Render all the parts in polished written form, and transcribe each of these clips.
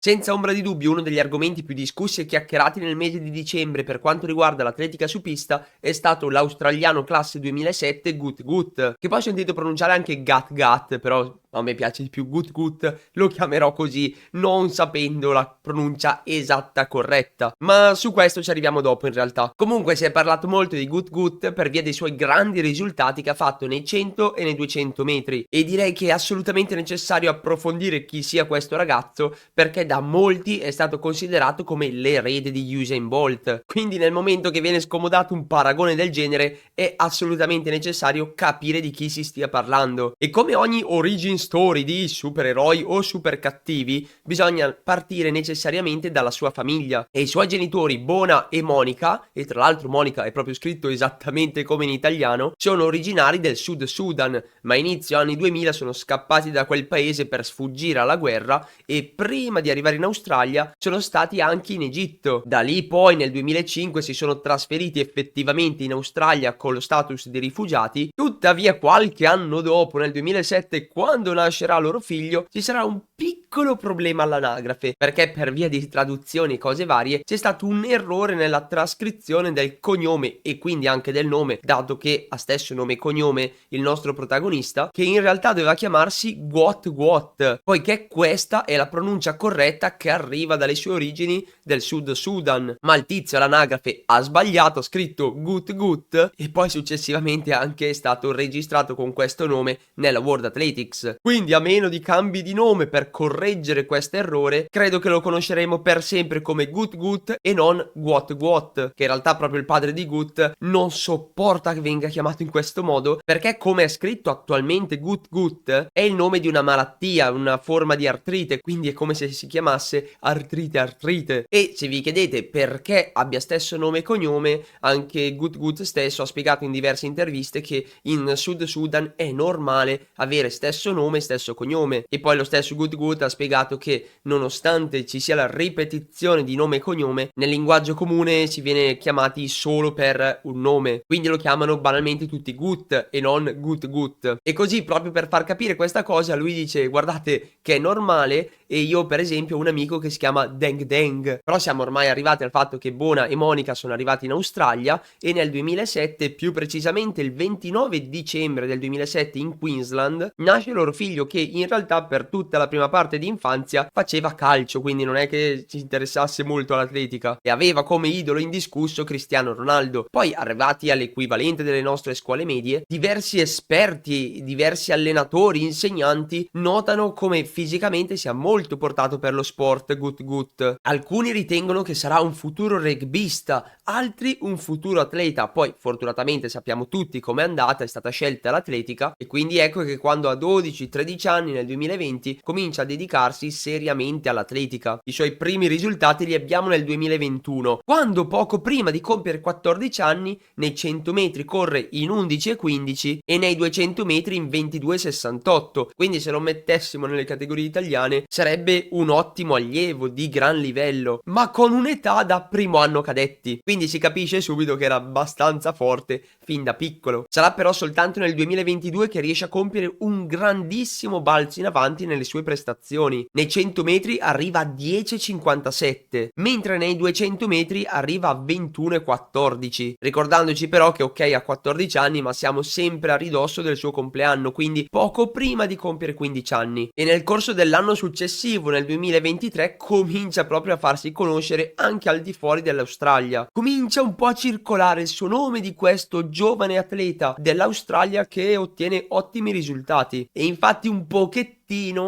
Senza ombra di dubbio uno degli argomenti più discussi e chiacchierati nel mese di dicembre per quanto riguarda l'atletica su pista è stato l'australiano classe 2007 Gut Gut, che poi ho sentito pronunciare anche Gat Gat, però a me piace di più Gut Gut, lo chiamerò così, non sapendo la pronuncia esatta corretta. Ma su questo ci arriviamo dopo in realtà. Comunque si è parlato molto di Gut Gut per via dei suoi grandi risultati che ha fatto nei 100 e nei 200 metri e direi che è assolutamente necessario approfondire chi sia questo ragazzo perché da molti è stato considerato come l'erede di Usain Bolt. Quindi nel momento che viene scomodato un paragone del genere è assolutamente necessario capire di chi si stia parlando. E come ogni origin story di supereroi o super cattivi, bisogna partire necessariamente dalla sua famiglia. E i suoi genitori Bona e Monica, e tra l'altro Monica è proprio scritto esattamente come in italiano, sono originari del Sud Sudan, ma a inizio anni 2000 sono scappati da quel paese per sfuggire alla guerra e prima di arrivare in Australia sono stati anche in Egitto. Da lì poi nel 2005 si sono trasferiti effettivamente in Australia con lo status di rifugiati, tuttavia qualche anno dopo, nel 2007, quando nascerà loro figlio, ci sarà un piccolo problema all'anagrafe, perché per via di traduzioni e cose varie c'è stato un errore nella trascrizione del cognome e quindi anche del nome, dato che ha stesso nome e cognome il nostro protagonista, che in realtà doveva chiamarsi Gwot Gwot, poiché questa è la pronuncia corretta che arriva dalle sue origini del Sud Sudan, ma il tizio all'anagrafe ha sbagliato, ha scritto Gut Gut e poi successivamente anche è stato registrato con questo nome nella World Athletics. Quindi a meno di cambi di nome per correggere questo errore, credo che lo conosceremo per sempre come Gut Gut e non Gwot Gwot, che in realtà proprio il padre di Gut non sopporta che venga chiamato in questo modo, perché come è scritto attualmente Gut Gut è il nome di una malattia, una forma di artrite, quindi è come se si chiamasse artrite. E se vi chiedete perché abbia stesso nome e cognome, anche Gut Gut stesso ha spiegato in diverse interviste che in Sud Sudan è normale avere stesso nome e stesso cognome. E poi lo stesso Gut Gut ha spiegato che nonostante ci sia la ripetizione di nome e cognome, nel linguaggio comune si viene chiamati solo per un nome, quindi lo chiamano banalmente tutti Gut e non Gut Gut. E così proprio per far capire questa cosa lui dice guardate che è normale, e io per esempio ho un amico che si chiama Deng Deng, però siamo ormai arrivati al fatto che Bona e Monica sono arrivati in Australia e nel 2007, più precisamente il 29 dicembre del 2007 in Queensland, nasce loro figlio che in realtà per tutta la prima parte di infanzia faceva calcio, quindi non è che ci interessasse molto all'atletica e aveva come idolo indiscusso Cristiano Ronaldo. Poi arrivati all'equivalente delle nostre scuole medie, diversi esperti, diversi allenatori, insegnanti notano come fisicamente sia molto portato per lo sport Gut Gut. Alcuni ritengono che sarà un futuro rugbista, altri un futuro atleta. Poi fortunatamente sappiamo tutti com'è andata, è stata scelta l'atletica e quindi ecco che quando ha 12-13 anni nel 2020 comincia a dedicarsi seriamente all'atletica. I suoi primi risultati li abbiamo nel 2021, quando poco prima di compiere 14 anni nei 100 metri corre in 11,15 e nei 200 metri in 22,68. Quindi se lo mettessimo nelle categorie italiane sarebbe un ottimo allievo di gran livello, ma con un'età da primo anno cadetti, quindi si capisce subito che era abbastanza forte fin da piccolo. Sarà però soltanto nel 2022 che riesce a compiere un grandissimo balzo in avanti nelle sue prestazioni. Nei 100 metri arriva a 10,57, mentre nei 200 metri arriva a 21,14, ricordandoci però che ok ha 14 anni ma siamo sempre a ridosso del suo compleanno, quindi poco prima di compiere 15 anni. E nel corso dell'anno successivo, nel 2023, comincia proprio a farsi conoscere anche al di fuori dell'Australia. Comincia un po' a circolare il suo nome di questo giovane atleta dell'Australia che ottiene ottimi risultati e infatti un pochettino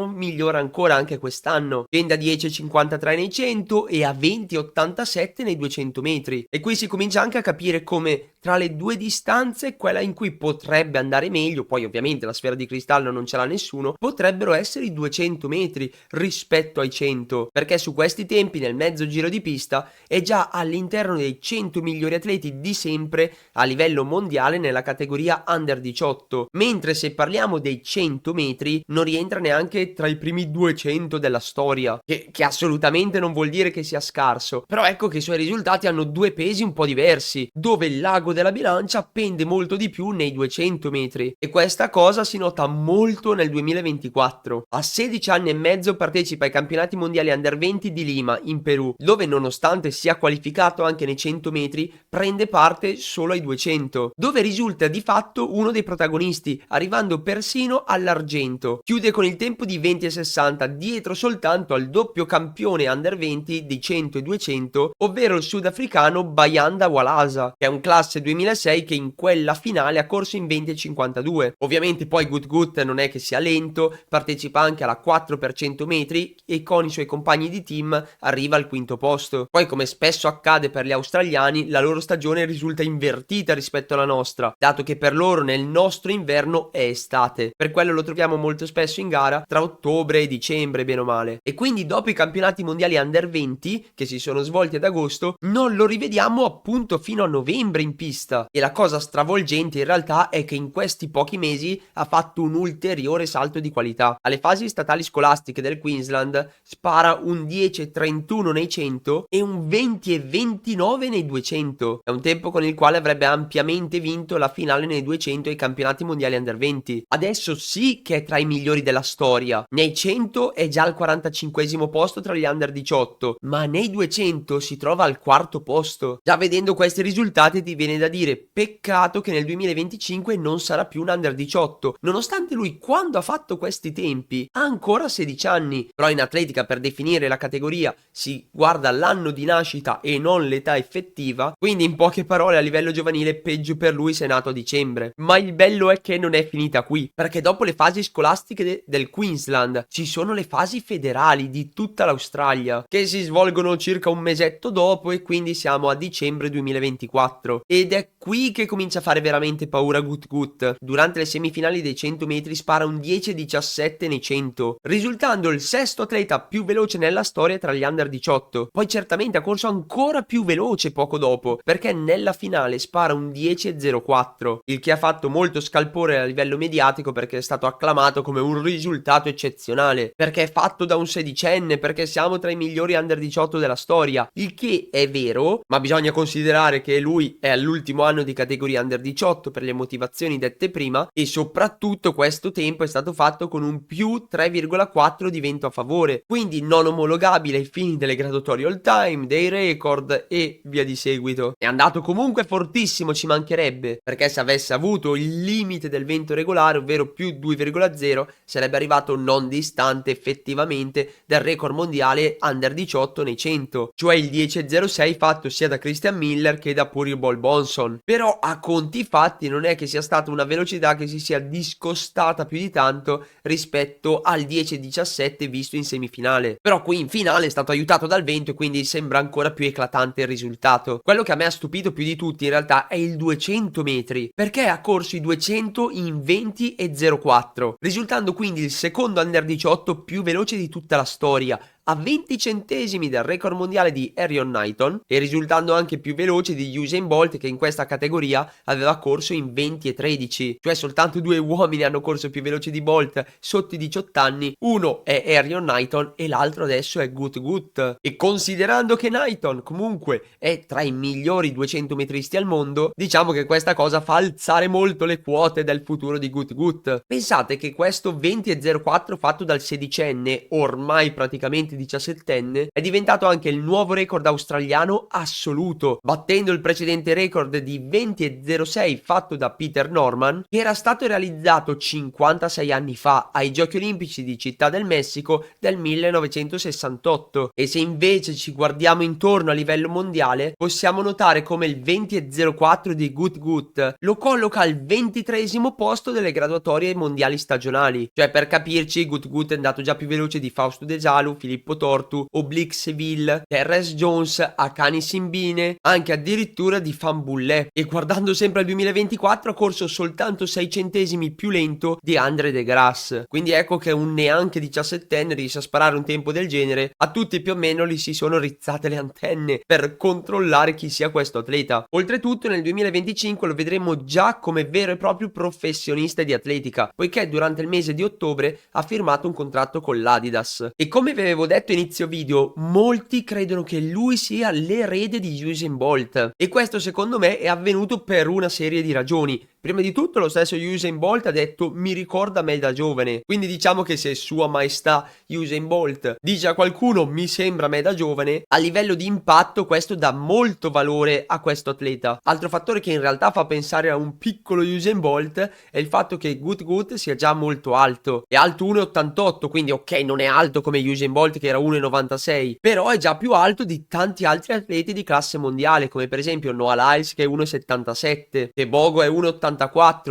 migliora ancora anche quest'anno, viene da 10,53 nei 100 e a 20,87 nei 200 metri e qui si comincia anche a capire come tra le due distanze quella in cui potrebbe andare meglio, poi ovviamente la sfera di cristallo non ce l'ha nessuno, potrebbero essere i 200 metri rispetto ai 100, perché su questi tempi nel mezzo giro di pista è già all'interno dei 100 migliori atleti di sempre a livello mondiale nella categoria under 18, mentre se parliamo dei 100 metri non rientra neanche neanche tra i primi 200 della storia, che assolutamente non vuol dire che sia scarso, però ecco che i suoi risultati hanno due pesi un po' diversi, dove il l'ago della bilancia pende molto di più nei 200 metri, e questa cosa si nota molto nel 2024. A 16 anni e mezzo partecipa ai campionati mondiali Under 20 di Lima, in Perù, dove nonostante sia qualificato anche nei 100 metri, prende parte solo ai 200, dove risulta di fatto uno dei protagonisti, arrivando persino all'argento. Chiude con il tempo di 20,60, dietro soltanto al doppio campione Under 20 di 100 e 200, ovvero il sudafricano Bayanda Walasa, che è un classe 2006 che in quella finale ha corso in 20,52. Ovviamente poi Gut Gut non è che sia lento, partecipa anche alla 4x100 metri e con i suoi compagni di team arriva al quinto posto. Poi, come spesso accade per gli australiani, la loro stagione risulta invertita rispetto alla nostra, dato che per loro nel nostro inverno è estate. Per quello lo troviamo molto spesso in gara tra ottobre e dicembre, bene o male. E quindi dopo i campionati mondiali Under 20, che si sono svolti ad agosto, non lo rivediamo appunto fino a novembre in pista. E la cosa stravolgente in realtà è che in questi pochi mesi ha fatto un ulteriore salto di qualità. Alle fasi statali scolastiche del Queensland spara un 10,31 nei 100 e un 20,29 nei 200. È un tempo con il quale avrebbe ampiamente vinto la finale nei 200 ai campionati mondiali Under 20. Adesso sì che è tra i migliori della storia. Nei 100 è già al 45esimo posto tra gli Under 18, ma nei 200 si trova al quarto posto. Già vedendo questi risultati ti viene da dire peccato che nel 2025 non sarà più un Under 18, nonostante lui quando ha fatto questi tempi ha ancora 16 anni. Però in atletica, per definire la categoria, si guarda l'anno di nascita e non l'età effettiva, quindi in poche parole a livello giovanile peggio per lui se è nato a dicembre. Ma il bello è che non è finita qui, perché dopo le fasi scolastiche del Queensland ci sono le fasi federali di tutta l'Australia, che si svolgono circa un mesetto dopo, e quindi siamo a dicembre 2024. Ed è qui che comincia a fare veramente paura Gut Gut. Durante le semifinali dei 100 metri spara un 10,17 nei 100, risultando il sesto atleta più veloce nella storia tra gli Under 18. Poi certamente ha corso ancora più veloce poco dopo, perché nella finale spara un 10,04, il che ha fatto molto scalpore a livello mediatico, perché è stato acclamato come un risultato eccezionale, perché è fatto da un sedicenne, perché siamo tra i migliori Under 18 della storia, il che è vero, ma bisogna considerare che lui è all'ultimo anno di categoria Under 18 per le motivazioni dette prima, e soprattutto questo tempo è stato fatto con un più 3,4 di vento a favore, quindi non omologabile ai fini delle graduatorie all time, dei record e via di seguito. È andato comunque fortissimo, ci mancherebbe, perché se avesse avuto il limite del vento regolare, ovvero più 2,0, sarebbe arrivato non distante effettivamente dal record mondiale Under 18 nei 100, cioè il 10,06 fatto sia da Christian Miller che da Puri Bonson. Però a conti fatti non è che sia stata una velocità che si sia discostata più di tanto rispetto al 10,17 visto in semifinale. Però qui in finale è stato aiutato dal vento e quindi sembra ancora più eclatante il risultato. Quello che a me ha stupito più di tutti in realtà è il 200 metri, perché ha corso i 200 in 20,04, risultando quindi il secondo Under 18 più veloce di tutta la storia, a 20 centesimi dal record mondiale di Erion Knighton, e risultando anche più veloce di Usain Bolt, che in questa categoria aveva corso in 20,13, cioè soltanto due uomini hanno corso più veloce di Bolt sotto i 18 anni, uno è Erion Knighton e l'altro adesso è Gut Gut. E considerando che Knighton comunque è tra i migliori 200 metristi al mondo, diciamo che questa cosa fa alzare molto le quote del futuro di Gut Gut. Pensate che questo 20,04 fatto dal sedicenne, ormai praticamente 17enne, è diventato anche il nuovo record australiano assoluto, battendo il precedente record di 20,06 fatto da Peter Norman, che era stato realizzato 56 anni fa ai Giochi Olimpici di Città del Messico del 1968. E se invece ci guardiamo intorno a livello mondiale, possiamo notare come il 20,04 di Gut Gut lo colloca al 23esimo posto delle graduatorie mondiali stagionali. Cioè, per capirci, Gut Gut è andato già più veloce di Fausto De Salu, Filippo Filippo Tortu, Oblique Seville, Terrence Jones, Akani Simbine, anche addirittura di Fambullè, e guardando sempre al 2024 ha corso soltanto 6 centesimi più lento di Andre De Grasse. Quindi ecco che un neanche 17enne riesce a sparare un tempo del genere, a tutti più o meno gli si sono rizzate le antenne per controllare chi sia questo atleta. Oltretutto nel 2025 lo vedremo già come vero e proprio professionista di atletica, poiché durante il mese di ottobre ha firmato un contratto con l'Adidas. E come vi avevo detto inizio video, molti credono che lui sia l'erede di Usain Bolt, e questo secondo me è avvenuto per una serie di ragioni. Prima di tutto lo stesso Usain Bolt ha detto mi ricorda me da giovane, quindi diciamo che se Sua Maestà Usain Bolt dice a qualcuno mi sembra me da giovane, a livello di impatto questo dà molto valore a questo atleta. Altro fattore che in realtà fa pensare a un piccolo Usain Bolt è il fatto che Gut Gut sia già molto alto, è alto 1,88, quindi ok non è alto come Usain Bolt che era 1,96, però è già più alto di tanti altri atleti di classe mondiale, come per esempio Noah Lyles che è 1,77, Tebogo è 1,84,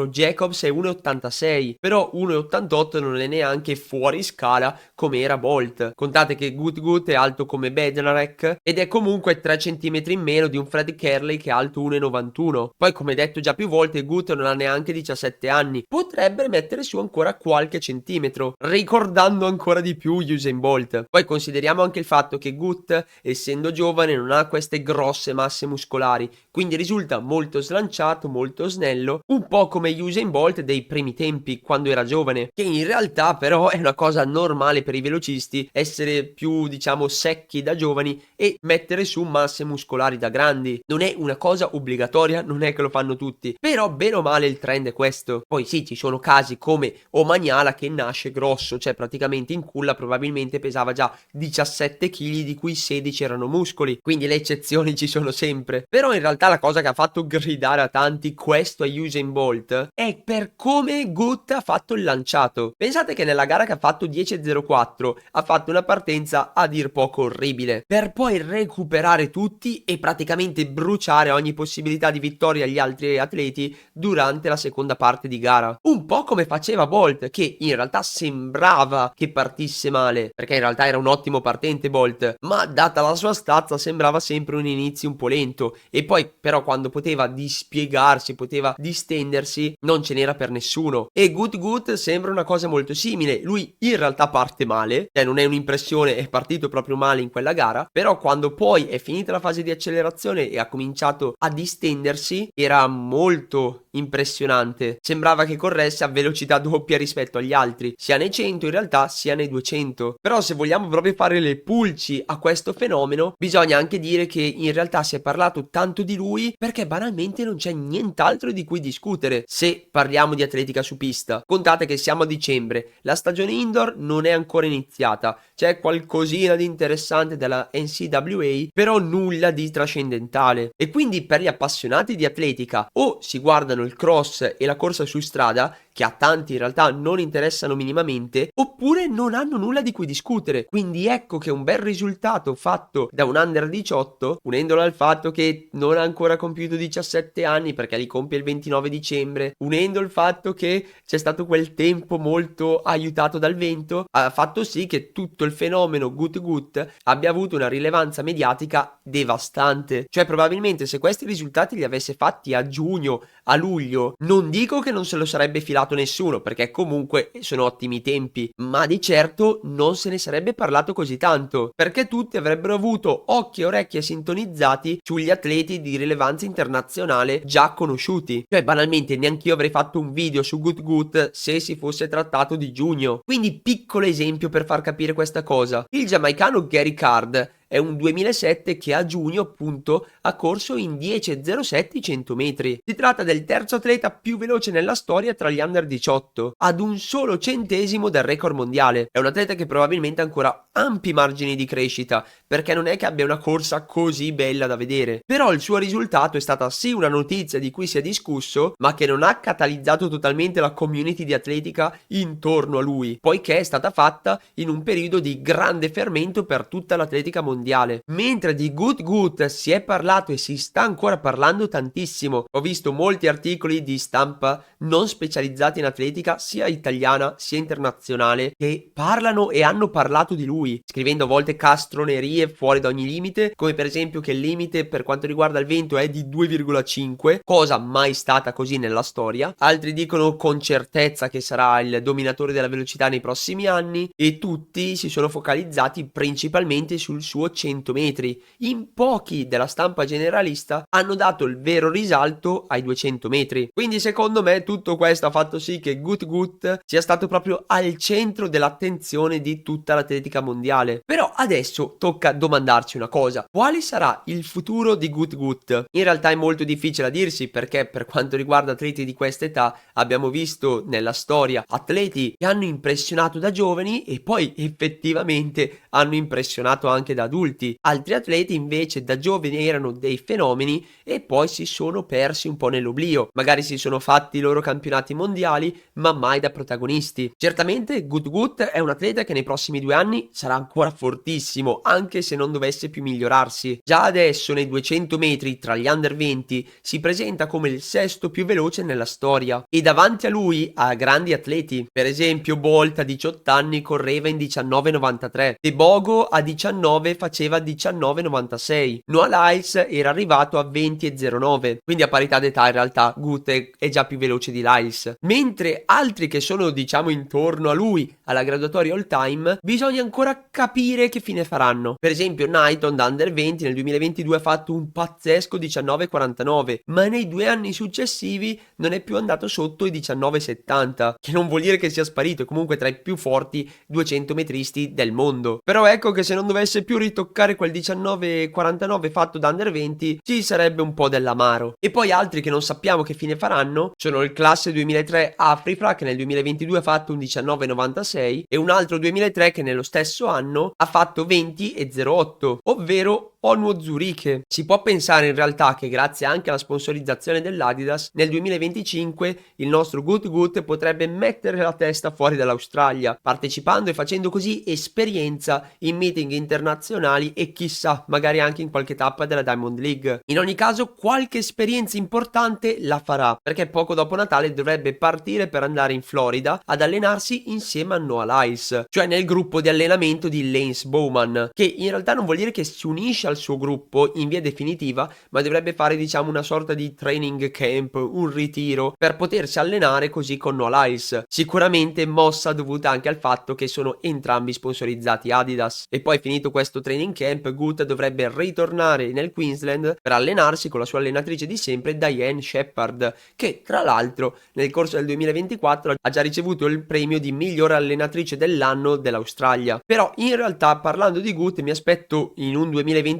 Jacobs è 1,86, però 1,88 non è neanche fuori scala come era Bolt. Contate che Gut Gut è alto come Bednarek ed è comunque 3 cm in meno di un Fred Kerley che è alto 1,91. Poi come detto già più volte Gut non ha neanche 17 anni, potrebbe mettere su ancora qualche centimetro, ricordando ancora di più Usain Bolt. Poi consideriamo anche il fatto che Gut, essendo giovane, non ha queste grosse masse muscolari, quindi risulta molto slanciato, molto snello, un po' come Usain Bolt dei primi tempi quando era giovane, che in realtà però è una cosa normale per i velocisti essere più diciamo secchi da giovani e mettere su masse muscolari da grandi. Non è una cosa obbligatoria, non è che lo fanno tutti, però bene o male il trend è questo. Poi sì, ci sono casi come Omaniala che nasce grosso, cioè praticamente in culla probabilmente pesava già 17 kg di cui 16 erano muscoli, quindi le eccezioni ci sono sempre. Però in realtà la cosa che ha fatto gridare a tanti questo a Usain Bolt è per come Gut ha fatto il lanciato. Pensate che nella gara che ha fatto 10.04 ha fatto una partenza a dir poco orribile, per poi recuperare tutti e praticamente bruciare ogni possibilità di vittoria agli altri atleti durante la seconda parte di gara. Un po' come faceva Bolt, che in realtà sembrava che partisse male, perché in realtà era un ottimo partente Bolt, ma data la sua stazza sembrava sempre un inizio un po' lento, e poi però quando poteva dispiegarsi, poteva distendersi, non ce n'era per nessuno. E Gut Gut sembra una cosa molto simile, lui in realtà parte male, cioè non è un'impressione, è partito proprio male in quella gara, però quando poi è finita la fase di accelerazione e ha cominciato a distendersi era molto impressionante, sembrava che corresse a velocità doppia rispetto agli altri, sia nei 100 in realtà sia nei 200. Però se vogliamo proprio fare le pulci a questo fenomeno bisogna anche dire che in realtà si è parlato tanto di lui perché banalmente non c'è nient'altro di cui discutere se parliamo di atletica su pista. Contate che siamo a dicembre, la stagione indoor non è ancora iniziata, c'è qualcosina di interessante della NCAA, però nulla di trascendentale, e quindi per gli appassionati di atletica o si guardano il cross e la corsa su strada, che a tanti in realtà non interessano minimamente, oppure non hanno nulla di cui discutere. Quindi ecco che un bel risultato fatto da un under 18, unendolo al fatto che non ha ancora compiuto 17 anni perché li compie il 29 dicembre, unendo il fatto che c'è stato quel tempo molto aiutato dal vento, ha fatto sì che tutto il fenomeno Gut Gut abbia avuto una rilevanza mediatica devastante. Cioè probabilmente se questi risultati li avesse fatti a giugno, a luglio, non dico che non se lo sarebbe filato nessuno, perché comunque sono ottimi tempi, ma di certo non se ne sarebbe parlato così tanto, perché tutti avrebbero avuto occhi e orecchie sintonizzati sugli atleti di rilevanza internazionale già conosciuti. Cioè banalmente neanch'io avrei fatto un video su Gut Gut se si fosse trattato di giugno. Quindi piccolo esempio per far capire questa cosa: il giamaicano Gary Card è un 2007 che a giugno appunto ha corso in 10.07 i 100 metri. Si tratta del terzo atleta più veloce nella storia tra gli under 18, ad un solo centesimo del record mondiale. È un atleta che probabilmente ha ancora ampi margini di crescita, perché non è che abbia una corsa così bella da vedere. Però il suo risultato è stata sì una notizia di cui si è discusso, ma che non ha catalizzato totalmente la community di atletica intorno a lui, poiché è stata fatta in un periodo di grande fermento per tutta l'atletica mondiale. mondiale. Mentre di Gut Gut si è parlato e si sta ancora parlando tantissimo. Ho visto molti articoli di stampa non specializzati in atletica, sia italiana sia internazionale, che parlano e hanno parlato di lui, scrivendo a volte castronerie fuori da ogni limite, come per esempio che il limite per quanto riguarda il vento è di 2,5, cosa mai stata così nella storia. Altri dicono con certezza che sarà il dominatore della velocità nei prossimi anni, e tutti si sono focalizzati principalmente sul suo 100 metri. In pochi della stampa generalista hanno dato il vero risalto ai 200 metri. Quindi secondo me tutto questo ha fatto sì che Gut Gut sia stato proprio al centro dell'attenzione di tutta l'atletica mondiale. Però adesso tocca domandarci una cosa: quale sarà il futuro di Gut Gut? In realtà è molto difficile a dirsi, perché per quanto riguarda atleti di questa età abbiamo visto nella storia atleti che hanno impressionato da giovani e poi effettivamente hanno impressionato anche da adulti. Altri atleti invece da giovani erano dei fenomeni e poi si sono persi un po' nell'oblio. Magari si sono fatti i loro campionati mondiali, ma mai da protagonisti. Certamente Gut Gut è un atleta che nei prossimi 2 anni sarà ancora fortissimo, anche se non dovesse più migliorarsi. Già adesso nei 200 metri tra gli under 20 si presenta come il sesto più veloce nella storia, e davanti a lui ha grandi atleti. Per esempio Bolt a 18 anni correva in 19,93, Tebogo a 19 faceva 19,96, Noah Lyles era arrivato a 20,09, quindi a parità d'età in realtà Gut è già più veloce di Lyles. Mentre altri che sono diciamo intorno a lui alla graduatoria all time, bisogna ancora capire che fine faranno. Per esempio Knighton da under 20 nel 2022 ha fatto un pazzesco 19,49, ma nei 2 anni successivi non è più andato sotto i 19,70, che non vuol dire che sia sparito, è comunque tra i più forti 200 metristi del mondo. Però ecco che se non dovesse più ritoccare quel 19,49 fatto da under 20 ci sarebbe un po' dell'amaro. E poi altri che non sappiamo che fine faranno sono il classe 2003 Afrifa, che nel 2022 ha fatto un 19,96, e un altro 2003 che nello stesso anno ha fatto 20,08, ovvero Onwo Zurike. Si può pensare in realtà che grazie anche alla sponsorizzazione dell'Adidas nel 2025 il nostro Gut Gut potrebbe mettere la testa fuori dall'Australia, partecipando e facendo così esperienza in meeting internazionali e chissà magari anche in qualche tappa della Diamond League. In ogni caso qualche esperienza importante la farà, perché poco dopo Natale dovrebbe partire per andare in Florida ad allenarsi insieme a Noah Lyles, cioè nel gruppo di allenamento di Lance Bowman, che in realtà non vuol dire che si unisce al suo gruppo in via definitiva, ma dovrebbe fare diciamo una sorta di training camp, un ritiro per potersi allenare così con Noah Lyles. Sicuramente mossa dovuta anche al fatto che sono entrambi sponsorizzati Adidas. E poi finito questo training camp Gut dovrebbe ritornare nel Queensland per allenarsi con la sua allenatrice di sempre Diane Shepherd, che tra l'altro nel corso del 2024 ha già ricevuto il premio di miglior allenatrice dell'anno dell'Australia. Però in realtà parlando di Gut mi aspetto in un 2025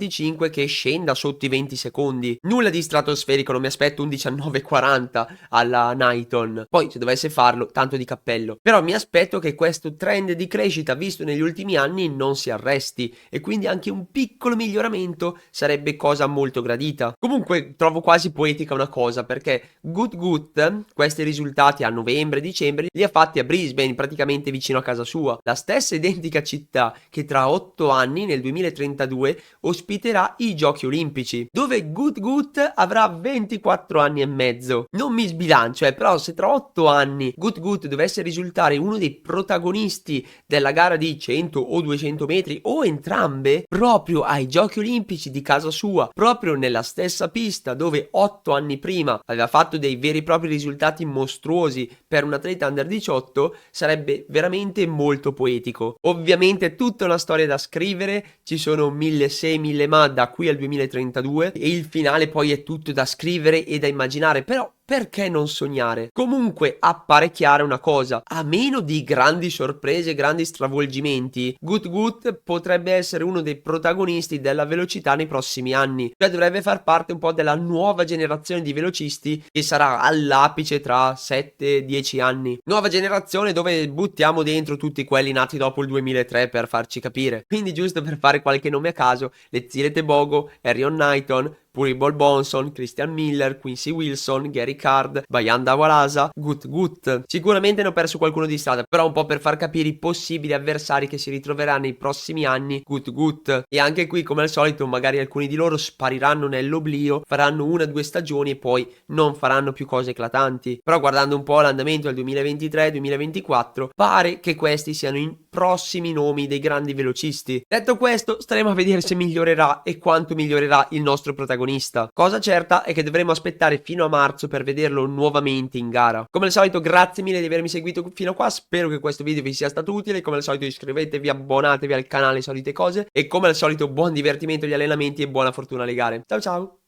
che scenda sotto i 20 secondi. Nulla di stratosferico, non mi aspetto un 19,40 alla Knighton. Poi se dovesse farlo, tanto di cappello. Però mi aspetto che questo trend di crescita visto negli ultimi anni non si arresti, e quindi anche un piccolo miglioramento sarebbe cosa molto gradita. Comunque trovo quasi poetica una cosa, perché Gut Gut questi risultati a novembre, dicembre li ha fatti a Brisbane, praticamente vicino a casa sua, la stessa identica città che tra 8 anni nel 2032 ospiterà i Giochi Olimpici, dove Gut Gut avrà 24 anni e mezzo. Non mi sbilancio, però se tra 8 anni Gut Gut dovesse risultare uno dei protagonisti della gara di 100 o 200 metri o entrambe, proprio ai Giochi Olimpici di casa sua, proprio nella stessa pista dove 8 anni prima aveva fatto dei veri e propri risultati mostruosi per un atleta under 18, sarebbe veramente molto poetico. Ovviamente è tutta una storia da scrivere, ci sono 1000 se, 1000 ma da qui al 2032 e il finale poi è tutto da scrivere e da immaginare, però perché non sognare? Comunque appare chiara una cosa: a meno di grandi sorprese, grandi stravolgimenti, Gut Gut potrebbe essere uno dei protagonisti della velocità nei prossimi anni, cioè dovrebbe far parte un po' della nuova generazione di velocisti che sarà all'apice tra 7-10 anni. Nuova generazione dove buttiamo dentro tutti quelli nati dopo il 2003 per farci capire. Quindi giusto per fare qualche nome a caso, le zie Tebogo, Erion Knighton, Puri Bonson, Christian Miller, Quincy Wilson, Gary Card, Bayan Dawalasa, Gut Gut. Sicuramente ne ho perso qualcuno di strada, però un po' per far capire i possibili avversari che si ritroveranno nei prossimi anni Gut Gut. E anche qui, come al solito, magari alcuni di loro spariranno nell'oblio, faranno 1 o 2 stagioni e poi non faranno più cose eclatanti. Però guardando un po' l'andamento del 2023-2024, pare che questi siano i prossimi nomi dei grandi velocisti. Detto questo, staremo a vedere se migliorerà e quanto migliorerà il nostro protagonista. Cosa certa è che dovremo aspettare fino a marzo per vederlo nuovamente in gara. Come al solito, grazie mille di avermi seguito fino a qua, spero che questo video vi sia stato utile. Come al solito iscrivetevi, abbonatevi al canale, solite cose, e come al solito buon divertimento agli allenamenti e buona fortuna alle gare. Ciao ciao!